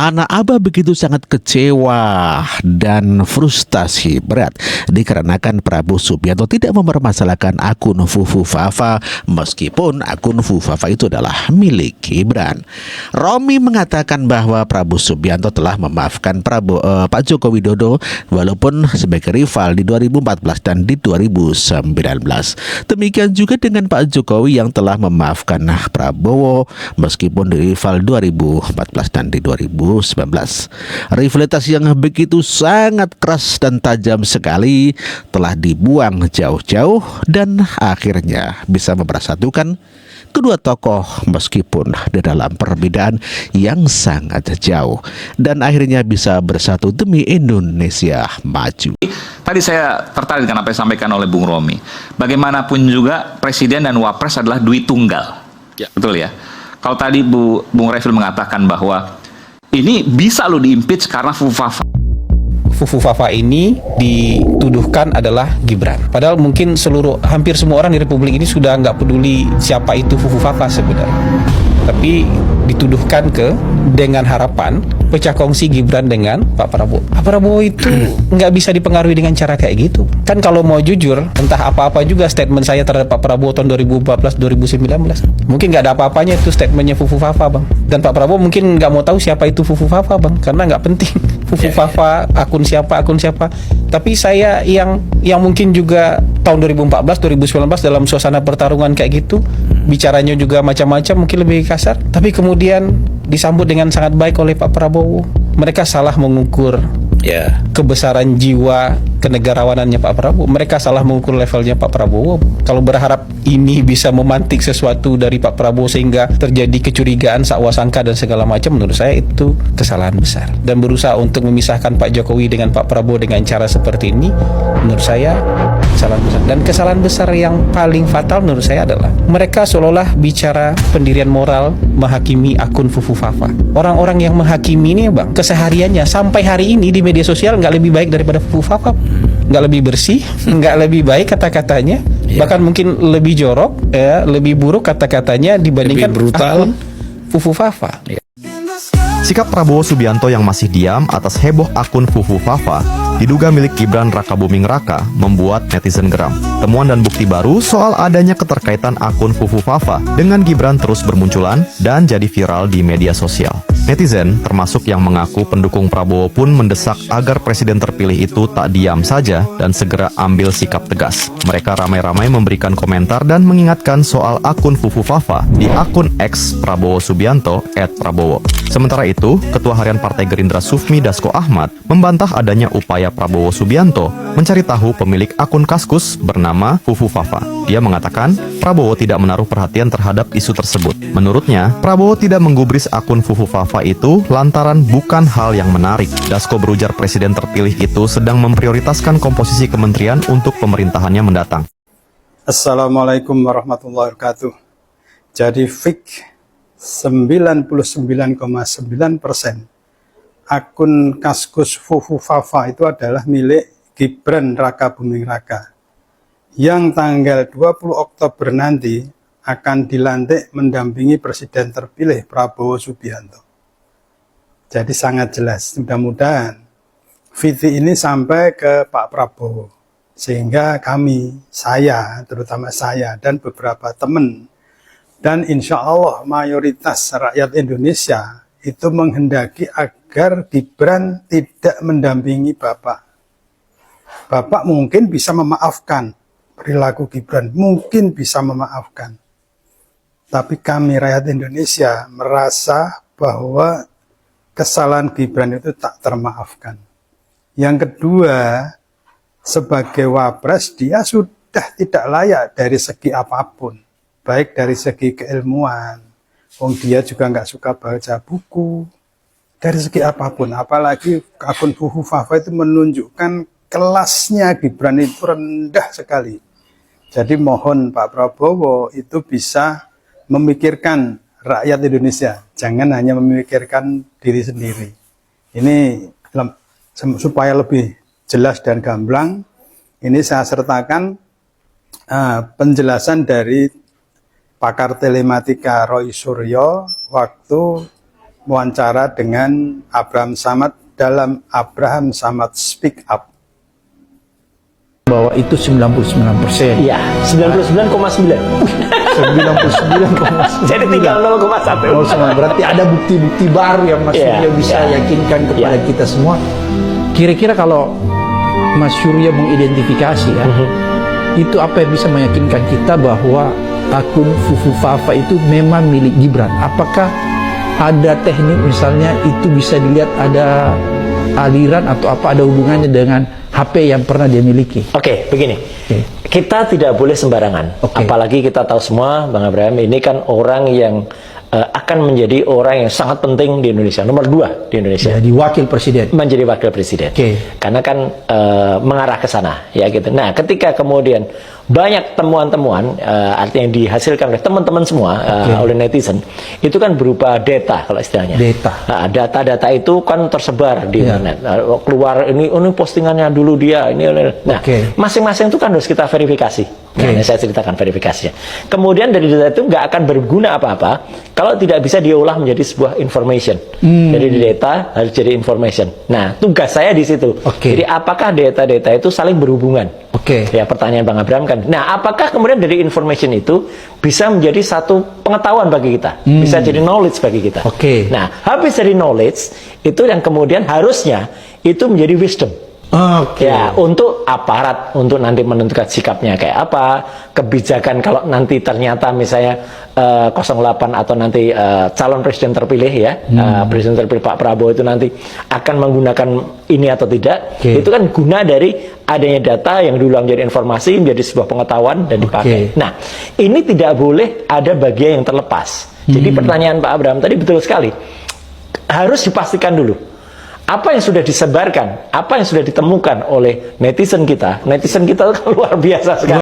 Anak Abah begitu sangat kecewa dan frustasi berat dikarenakan Prabowo Subianto tidak mempermasalahkan akun Fufu Fafa meskipun akun Fufu Fafa itu adalah milik Gibran. Romi mengatakan bahwa Prabowo Subianto telah memaafkan Pak Joko Widodo walaupun sebagai rival di 2014 dan di 2019. Demikian juga dengan Pak Jokowi yang telah memaafkan Prabowo meskipun di rival 2014 dan di 2019. Rivalitas yang begitu sangat keras dan tajam sekali telah dibuang jauh-jauh dan akhirnya bisa mempersatukan kedua tokoh meskipun di dalam perbedaan yang sangat jauh dan akhirnya bisa bersatu demi Indonesia maju. Tadi saya tertarik dengan apa yang disampaikan oleh Bung Romi. Bagaimanapun juga Presiden dan Wapres adalah duit tunggal. Ya. Betul ya? Kalau tadi Bung Refil mengatakan bahwa ini bisa lo diimpeach karena Fufu Fafa. Fufu Fafa ini dituduhkan adalah Gibran. Padahal mungkin hampir semua orang di Republik ini sudah nggak peduli siapa itu Fufu Fafa sebenarnya. Tapi dituduhkan dengan harapan pecah kongsi Gibran dengan Pak Prabowo. Pak Prabowo itu nggak bisa dipengaruhi dengan cara kayak gitu. Kan kalau mau jujur, entah apa-apa juga statement saya terhadap Pak Prabowo tahun 2014-2019. Mungkin nggak ada apa-apanya itu statementnya Fufu Fafa, Bang. Dan Pak Prabowo mungkin nggak mau tahu siapa itu Fufu Fafa, Bang. Karena nggak penting. Fufu Fafa, akun siapa. Tapi saya yang mungkin juga tahun 2014-2019 dalam suasana pertarungan kayak gitu, bicaranya juga macam-macam, mungkin lebih kasar. Tapi kemudian disambut dengan sangat baik oleh Pak Prabowo. Mereka salah mengukur kebesaran jiwa kenegarawanannya Pak Prabowo. Mereka salah mengukur levelnya Pak Prabowo. Kalau berharap ini bisa memantik sesuatu dari Pak Prabowo sehingga terjadi kecurigaan, sakwa sangka dan segala macam, menurut saya itu kesalahan besar. Dan berusaha untuk memisahkan Pak Jokowi dengan Pak Prabowo dengan cara seperti ini, menurut saya kesalahan besar. Dan kesalahan besar yang paling fatal menurut saya adalah mereka seolah-olah bicara pendirian moral menghakimi akun Fufu Fafa. Orang-orang yang menghakimi ini, Bang, kesehariannya sampai hari ini di media sosial nggak lebih baik daripada Fufu Fafa, nggak lebih bersih, nggak lebih baik kata-katanya, bahkan mungkin lebih jorok, lebih buruk kata-katanya dibandingkan lebih brutal akun Fufu Fafa. Sikap Prabowo Subianto yang masih diam atas heboh akun Fufu Fafa diduga milik Gibran Rakabuming Raka membuat netizen geram. Temuan dan bukti baru soal adanya keterkaitan akun Fufu Fafa dengan Gibran terus bermunculan dan jadi viral di media sosial. Netizen, termasuk yang mengaku pendukung Prabowo pun mendesak agar presiden terpilih itu tak diam saja dan segera ambil sikap tegas. Mereka ramai-ramai memberikan komentar dan mengingatkan soal akun Fufu Fafa di akun X Prabowo Subianto @Prabowo. Sementara itu, Ketua Harian Partai Gerindra Sufmi Dasko Ahmad membantah adanya upaya Prabowo Subianto mencari tahu pemilik akun Kaskus bernama Fufu Fafa. Dia mengatakan Prabowo tidak menaruh perhatian terhadap isu tersebut. Menurutnya, Prabowo tidak menggubris akun Fufu Fafa itu lantaran bukan hal yang menarik. Dasko berujar presiden terpilih itu sedang memprioritaskan komposisi kementerian untuk pemerintahannya mendatang. Assalamualaikum warahmatullahi wabarakatuh. Jadi fik 99,9% akun Kaskus Fufu Fafa itu adalah milik Gibran Rakabuming Raka yang tanggal 20 Oktober nanti akan dilantik mendampingi presiden terpilih Prabowo Subianto. Jadi sangat jelas, mudah-mudahan VT ini sampai ke Pak Prabowo sehingga terutama saya dan beberapa teman dan insya Allah mayoritas rakyat Indonesia itu menghendaki agar Gibran tidak mendampingi Bapak. Bapak mungkin bisa memaafkan perilaku Gibran, mungkin bisa memaafkan. Tapi kami rakyat Indonesia merasa bahwa kesalahan Gibran itu tak termaafkan. Yang kedua, sebagai Wapres dia sudah tidak layak dari segi apapun. Baik dari segi keilmuan, dia juga nggak suka baca buku, dari segi apapun, apalagi akun Fufu Fafa itu menunjukkan kelasnya Gibran itu rendah sekali. Jadi mohon Pak Prabowo itu bisa memikirkan rakyat Indonesia, jangan hanya memikirkan diri sendiri. Ini supaya lebih jelas dan gamblang, ini saya sertakan penjelasan dari pakar telematika Roy Suryo waktu wawancara dengan Abraham Samad dalam Abraham Samad Speak Up. Bahwa itu 99%. Iya, 99,9. 99,9. Jadi tinggal 0,1. Berarti ada bukti-bukti baru yang Mas Iya, Surya bisa iya. yakinkan kepada Iya. kita semua. Kira-kira kalau Mas Surya mengidentifikasi ya, itu apa yang bisa meyakinkan kita bahwa akun Fufu Fafa itu memang milik Gibran? Apakah ada teknik misalnya itu bisa dilihat ada aliran atau apa, ada hubungannya dengan HP yang pernah dia miliki? Oke, begini. Oke. Kita tidak boleh sembarangan. Oke. Apalagi kita tahu semua, Bang Abraham, ini kan orang yang akan menjadi orang yang sangat penting di Indonesia. Nomor 2 di Indonesia. Jadi wakil presiden. Menjadi wakil presiden. Oke. Karena kan mengarah ke sana, ya gitu. Nah, ketika kemudian banyak temuan-temuan, artinya yang dihasilkan oleh teman-teman semua, oleh netizen, itu kan berupa data kalau istilahnya. Data. Nah, data-data itu kan tersebar di Iya. internet. Nah, keluar ini postingannya dulu dia, ini. Nah, Oke. masing-masing itu kan harus kita verifikasi. Nah, ini saya ceritakan verifikasinya. Kemudian dari data itu nggak akan berguna apa-apa kalau tidak bisa diolah menjadi sebuah information. Jadi data harus jadi information. Nah, tugas saya di situ. Oke. Jadi apakah data-data itu saling berhubungan? Oke. Ya, pertanyaan Bang Abraham kan. Nah, apakah kemudian dari information itu bisa menjadi satu pengetahuan bagi kita? Bisa jadi knowledge bagi kita. Oke. Nah, habis dari knowledge itu yang kemudian harusnya itu menjadi wisdom. Oke. Ya, untuk aparat, untuk nanti menentukan sikapnya kayak apa, kebijakan kalau nanti ternyata misalnya 08 atau nanti calon presiden terpilih ya, presiden terpilih Pak Prabowo itu nanti akan menggunakan ini atau tidak, Oke. itu kan guna dari adanya data yang dulu menjadi informasi, menjadi sebuah pengetahuan dan dipakai. Oke. Nah, ini tidak boleh ada bagian yang terlepas. Jadi pertanyaan Pak Abraham tadi betul sekali, harus dipastikan dulu. Apa yang sudah disebarkan, apa yang sudah ditemukan oleh netizen kita kan luar biasa sekali.